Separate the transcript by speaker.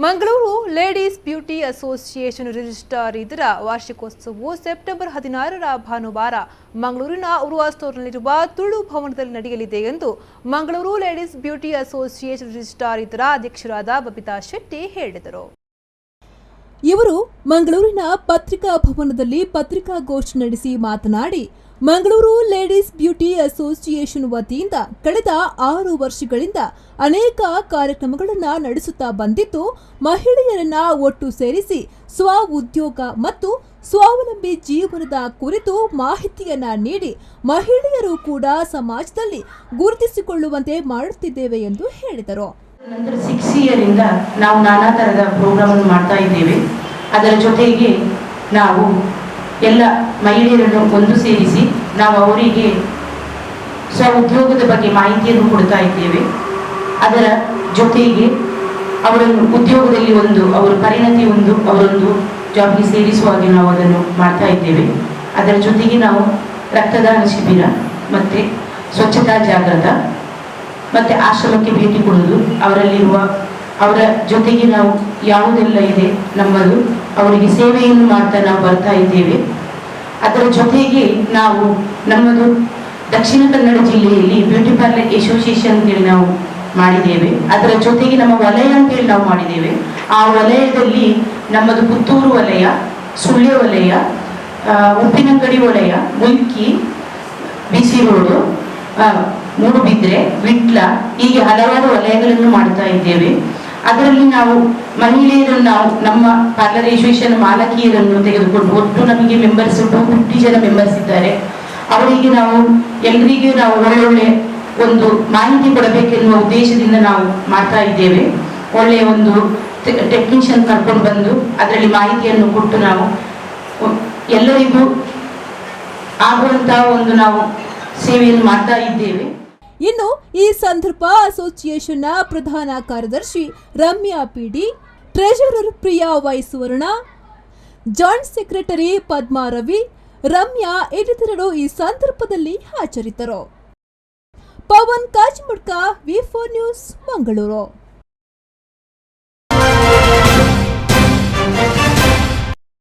Speaker 1: Mangaluru ladies beauty association registrar ಇದರ ವಾರ್ಷಿಕೋತ್ಸವವು September 16ರ ಭಾನುವಾರ ಮಂಗಳೂರಿನ ಉರ ಸ್ಟೋರ್ನಲ್ಲಿರುವ ತುಳು ಭವನದಲ್ಲಿ ನಡೆಯಲಿದೆ ಎಂದು Mangaluru ladies beauty association registrar ಇದರ ಅಧ್ಯಕ್ಷರಾದ ಬಬಿತಾ ಶೆಟ್ಟಿ ಹೇಳಿದರು. ಇವರು ಮಂಗಳೂರಿನ ಪತ್ರಿಕಾ ಭವನದಲ್ಲಿ ಪತ್ರಿಕಾಗೋಷ್ಠಿ ನಡೆಸಿ ಮಾತನಾಡಿ, ಮಂಗಳೂರು ಲೇಡೀಸ್ ಬ್ಯೂಟಿ ಅಸೋಸಿಯೇಷನ್ ವತಿಯಿಂದ ಕಳೆದ 6 ವರ್ಷಗಳಿಂದ ಅನೇಕ ಕಾರ್ಯಕ್ರಮಗಳನ್ನು ನಡೆಸುತ್ತಾ ಬಂದಿದ್ದು, ಮಹಿಳೆಯರನ್ನ ಒಟ್ಟು ಸೇರಿಸಿ ಸ್ವ ಉದ್ಯೋಗ ಮತ್ತು ಸ್ವಾವಲಂಬಿ ಜೀವನದ ಕುರಿತು ಮಾಹಿತಿಯನ್ನ ನೀಡಿ ಮಹಿಳೆಯರು ಕೂಡ ಸಮಾಜದಲ್ಲಿ ಗುರುತಿಸಿಕೊಳ್ಳುವಂತೆ ಮಾಡುತ್ತಿದ್ದೇವೆ ಎಂದು ಹೇಳಿದರು.
Speaker 2: ನಂತರ 6 ಇಯರಿಂದ ನಾವು ನಾನಾ ತರದ ಪ್ರೋಗ್ರಾಮ್ ಅನ್ನು ಮಾಡ್ತಾ ಇದ್ದೇವೆ. ಅದರ ಜೊತೆಗೆ ನಾವು ಎಲ್ಲ ಮಹಿಳೆಯರನ್ನು ಒಂದು ಸೇರಿಸಿ ನಾವು ಅವರಿಗೆ ಸ್ವ ಉದ್ಯೋಗದ ಬಗ್ಗೆ ಮಾಹಿತಿಯನ್ನು ಕೊಡ್ತಾ ಇದ್ದೇವೆ. ಅದರ ಜೊತೆಗೆ ಅವರನ್ನು ಉದ್ಯೋಗದಲ್ಲಿ ಅವರ ಪರಿಣತಿ ಅವರೊಂದು ಜಾಬ್ಗೆ ಸೇರಿಸುವ ಹಾಗೆ ನಾವು ಅದನ್ನು ಮಾಡ್ತಾ ಇದ್ದೇವೆ. ಅದರ ಜೊತೆಗೆ ನಾವು ರಕ್ತದಾನ ಶಿಬಿರ ಮತ್ತೆ ಸ್ವಚ್ಛತಾ ಜಾಗೃತ ಮತ್ತೆ ಆಶ್ರಮಕ್ಕೆ ಭೇಟಿ ಕೊಡುವುದು, ಅವರ ಜೊತೆಗೆ ನಾವು ಯಾವುದೆಲ್ಲ ಇದೆ ನಮ್ಮದು ಅವರಿಗೆ ಸೇವೆಯನ್ನು ಮಾಡ್ತಾ ನಾವು ಬರ್ತಾ ಇದ್ದೇವೆ. ಅದರ ಜೊತೆಗೆ ನಾವು ನಮ್ಮದು ದಕ್ಷಿಣ ಕನ್ನಡ ಜಿಲ್ಲೆಯಲ್ಲಿ ಬ್ಯೂಟಿ ಪಾರ್ಲರ್ ಅಸೋಸಿಯೇಷನ್ ಅಂತೇಳಿ ನಾವು ಮಾಡಿದ್ದೇವೆ. ಅದರ ಜೊತೆಗೆ ನಮ್ಮ ವಲಯ ಅಂತೇಳಿ ನಾವು ಮಾಡಿದ್ದೇವೆ. ಆ ವಲಯದಲ್ಲಿ ನಮ್ಮದು ಪುತ್ತೂರು ವಲಯ, ಸುಳ್ಯ ವಲಯ, ಉಪ್ಪಿನಂಗಡಿ ವಲಯ, ಮುಲ್ಕಿ, ಬಿಸಿ ರೋಡು, ಮೂಡುಬಿದ್ರೆ, ವಿಟ್ಲ, ಹೀಗೆ ಹಲವಾರು ವಲಯಗಳನ್ನು ಮಾಡ್ತಾ ಇದ್ದೇವೆ. ಅದರಲ್ಲಿ ನಾವು ಮಹಿಳೆಯರನ್ನು ನಮ್ಮ ಪಾರ್ಲರ್ ಅಸೋಸಿಯೇಷನ್ ಮಾಲಕಿಯರನ್ನು ತೆಗೆದುಕೊಂಡು ಒಟ್ಟು ನಮಗೆ ಮೆಂಬರ್ಸ್ 250 ಜನ ಮೆಂಬರ್ಸ್ ಇದ್ದಾರೆ. ಅವರಿಗೆ ನಾವು ಎಲ್ಲರಿಗೂ ನಾವು ಒಳ್ಳೊಳ್ಳೆ ಒಂದು ಮಾಹಿತಿ ಕೊಡಬೇಕೆನ್ನುವ ಉದ್ದೇಶದಿಂದ ನಾವು ಮಾಡ್ತಾ ಇದ್ದೇವೆ. ಒಳ್ಳೆಯ ಒಂದು ಟೆಕ್ನಿಷಿಯನ್ ಕರ್ಕೊಂಡು ಬಂದು ಅದರಲ್ಲಿ ಮಾಹಿತಿಯನ್ನು ಕೊಟ್ಟು ನಾವು ಎಲ್ಲರಿಗೂ ಆಗುವಂತಹ ನಾವು ಸೇವೆಯನ್ನು ಮಾಡ್ತಾ ಇದ್ದೇವೆ.
Speaker 1: ಇನ್ನು ಈ ಸಂದರ್ಭ ಅಸೋಸಿಯೇಷನ್ನ ಪ್ರಧಾನ ಕಾರ್ಯದರ್ಶಿ Ramya P D, treasurer Priya Y Suvarna, joint secretary Padma Ravi, Ramya ಇತರರು ಈ ಸಂದರ್ಭದಲ್ಲಿ ಹಾಜರಿದ್ದರು. ಪವನ್ ಕಾಜ್ಮಡ್ಕ, ವಿ4 ನ್ಯೂಸ್, ಮಂಗಳೂರು.